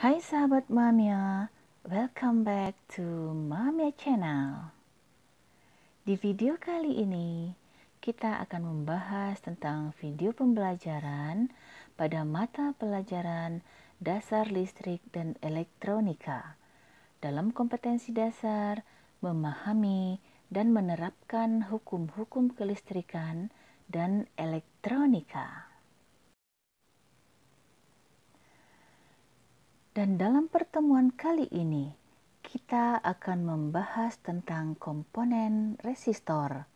Hai sahabat Mamia, welcome back to Mamia Channel. Di video kali ini, kita akan membahas tentang video pembelajaran pada mata pelajaran dasar listrik dan elektronika dalam kompetensi dasar memahami dan menerapkan hukum-hukum kelistrikan dan elektronika. Dan dalam pertemuan kali ini, kita akan membahas tentang komponen resistor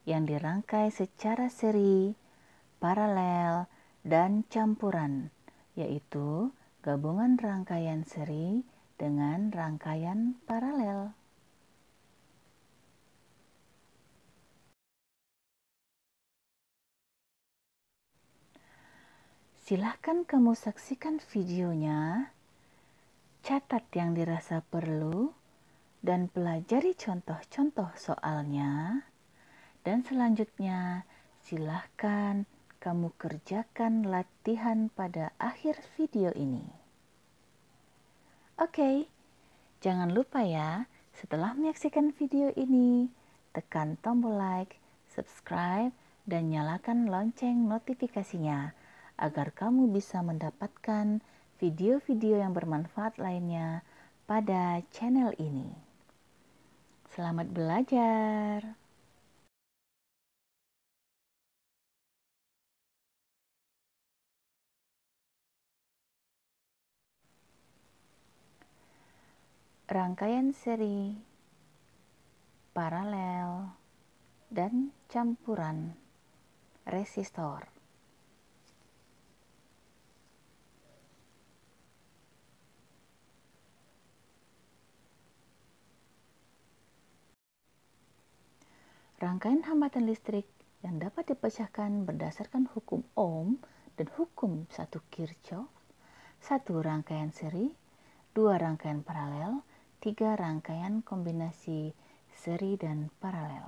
yang dirangkai secara seri, paralel, dan campuran, yaitu gabungan rangkaian seri dengan rangkaian paralel. Silahkan kamu saksikan videonya, catat yang dirasa perlu, dan pelajari contoh-contoh soalnya. Dan selanjutnya, silahkan kamu kerjakan latihan pada akhir video ini. Oke, jangan lupa ya, setelah menyaksikan video ini, tekan tombol like, subscribe, dan nyalakan lonceng notifikasinya agar kamu bisa mendapatkan video-video yang bermanfaat lainnya pada channel ini. Selamat belajar! Rangkaian seri, paralel, dan campuran resistor. Rangkaian hambatan listrik yang dapat dipecahkan berdasarkan hukum Ohm dan hukum 1 Kirchhoff, 1 rangkaian seri, 2 rangkaian paralel, 3 rangkaian kombinasi seri dan paralel.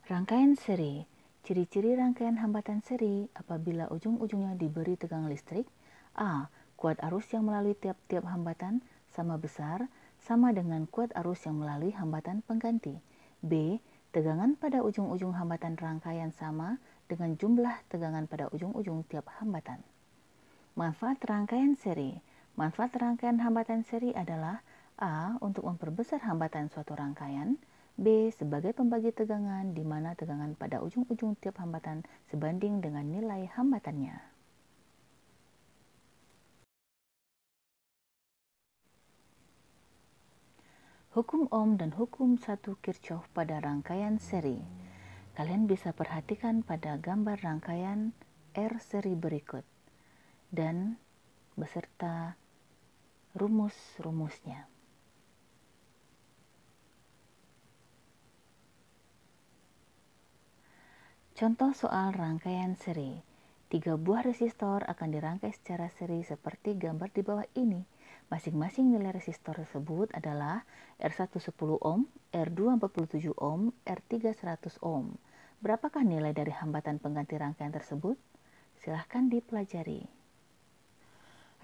Rangkaian seri. Ciri-ciri rangkaian hambatan seri apabila ujung-ujungnya diberi tegangan listrik. A. Kuat arus yang melalui tiap-tiap hambatan sama besar, sama dengan kuat arus yang melalui hambatan pengganti. B. Tegangan pada ujung-ujung hambatan rangkaian sama dengan jumlah tegangan pada ujung-ujung tiap hambatan. Manfaat rangkaian seri. Manfaat rangkaian hambatan seri adalah A. Untuk memperbesar hambatan suatu rangkaian, B. Sebagai pembagi tegangan di mana tegangan pada ujung-ujung tiap hambatan sebanding dengan nilai hambatannya. Hukum Ohm dan hukum 1 Kirchhoff pada rangkaian seri. Kalian bisa perhatikan pada gambar rangkaian R seri berikut dan beserta rumus-rumusnya. Contoh soal rangkaian seri. 3 buah resistor akan dirangkai secara seri seperti gambar di bawah ini. Masing-masing nilai resistor tersebut adalah R1 10 ohm, R2 47 ohm, R3 100 ohm. Berapakah nilai dari hambatan pengganti rangkaian tersebut? Silahkan dipelajari.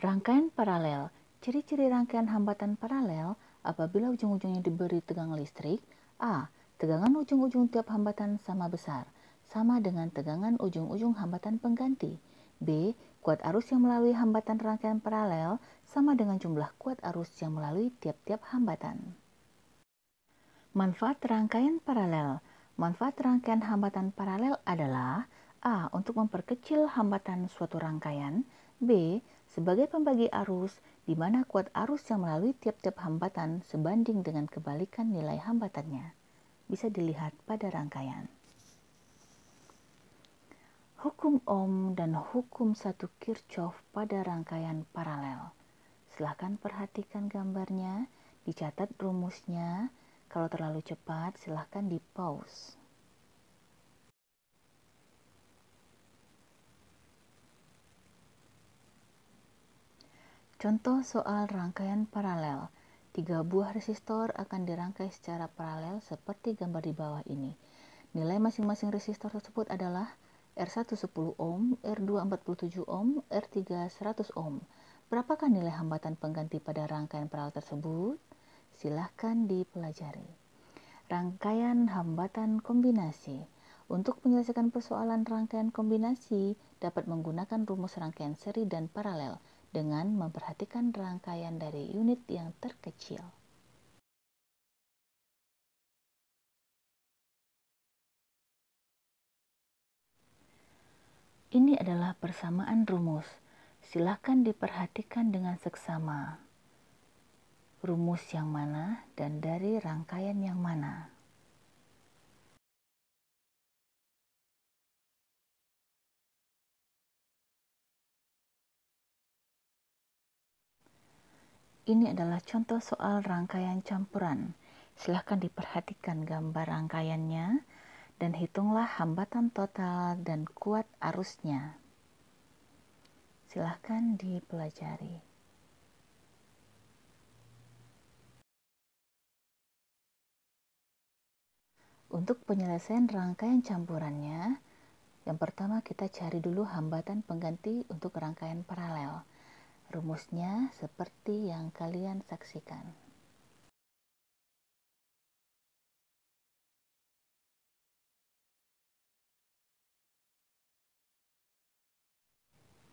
Rangkaian paralel. Ciri-ciri rangkaian hambatan paralel apabila ujung-ujungnya diberi tegangan listrik. A. Tegangan ujung-ujung tiap hambatan sama besar, sama dengan tegangan ujung-ujung hambatan pengganti. B. Kuat arus yang melalui hambatan rangkaian paralel sama dengan jumlah kuat arus yang melalui tiap-tiap hambatan. Manfaat rangkaian paralel. Manfaat rangkaian hambatan paralel adalah A. Untuk memperkecil hambatan suatu rangkaian. B. Sebagai pembagi arus di mana kuat arus yang melalui tiap-tiap hambatan sebanding dengan kebalikan nilai hambatannya. Bisa dilihat pada rangkaian. Hukum Ohm dan hukum 1 Kirchhoff pada rangkaian paralel. Silahkan perhatikan gambarnya, dicatat rumusnya. Kalau terlalu cepat, silahkan di-pause. Contoh soal rangkaian paralel. 3 buah resistor akan dirangkai secara paralel seperti gambar di bawah ini. Nilai masing-masing resistor tersebut adalah R1 10 ohm, R2 47 ohm, R3 100 ohm. Berapakah nilai hambatan pengganti pada rangkaian paralel tersebut? Silahkan dipelajari. Rangkaian hambatan kombinasi. Untuk menyelesaikan persoalan rangkaian kombinasi dapat menggunakan rumus rangkaian seri dan paralel dengan memperhatikan rangkaian dari unit yang terkecil. Ini adalah persamaan rumus. Silahkan diperhatikan dengan seksama. Rumus yang mana dan dari rangkaian yang mana. Ini adalah contoh soal rangkaian campuran. Silahkan diperhatikan gambar rangkaiannya dan hitunglah hambatan total dan kuat arusnya. Silahkan dipelajari. Untuk penyelesaian rangkaian campurannya, yang pertama kita cari dulu hambatan pengganti untuk rangkaian paralel. Rumusnya seperti yang kalian saksikan.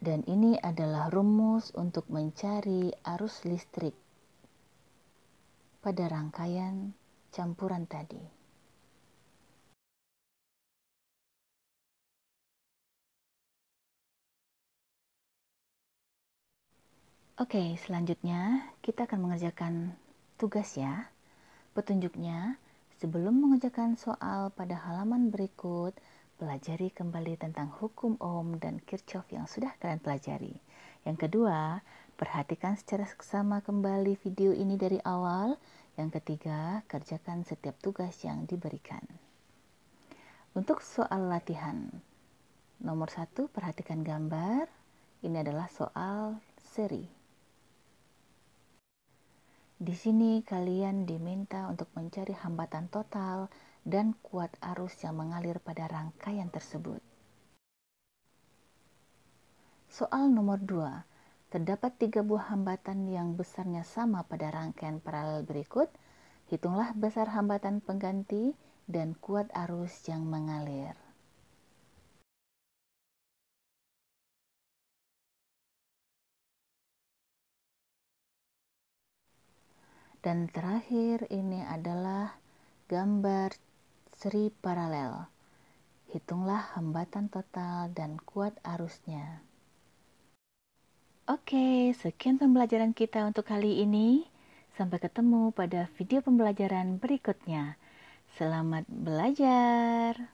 Dan ini adalah rumus untuk mencari arus listrik pada rangkaian campuran tadi. Oke, selanjutnya kita akan mengerjakan tugas ya. Petunjuknya, sebelum mengerjakan soal pada halaman berikut, pelajari kembali tentang hukum Ohm dan Kirchhoff yang sudah kalian pelajari. Yang kedua, perhatikan secara seksama kembali video ini dari awal. Yang ketiga, kerjakan setiap tugas yang diberikan. Untuk soal latihan, nomor 1, perhatikan gambar. Ini adalah soal seri. Di sini kalian diminta untuk mencari hambatan total dan kuat arus yang mengalir pada rangkaian tersebut. Soal nomor 2. Terdapat 3 buah hambatan yang besarnya sama pada rangkaian paralel berikut. Hitunglah besar hambatan pengganti dan kuat arus yang mengalir. Dan terakhir ini adalah gambar seri paralel. Hitunglah hambatan total dan kuat arusnya. Oke, sekian pembelajaran kita untuk kali ini. Sampai ketemu pada video pembelajaran berikutnya. Selamat belajar!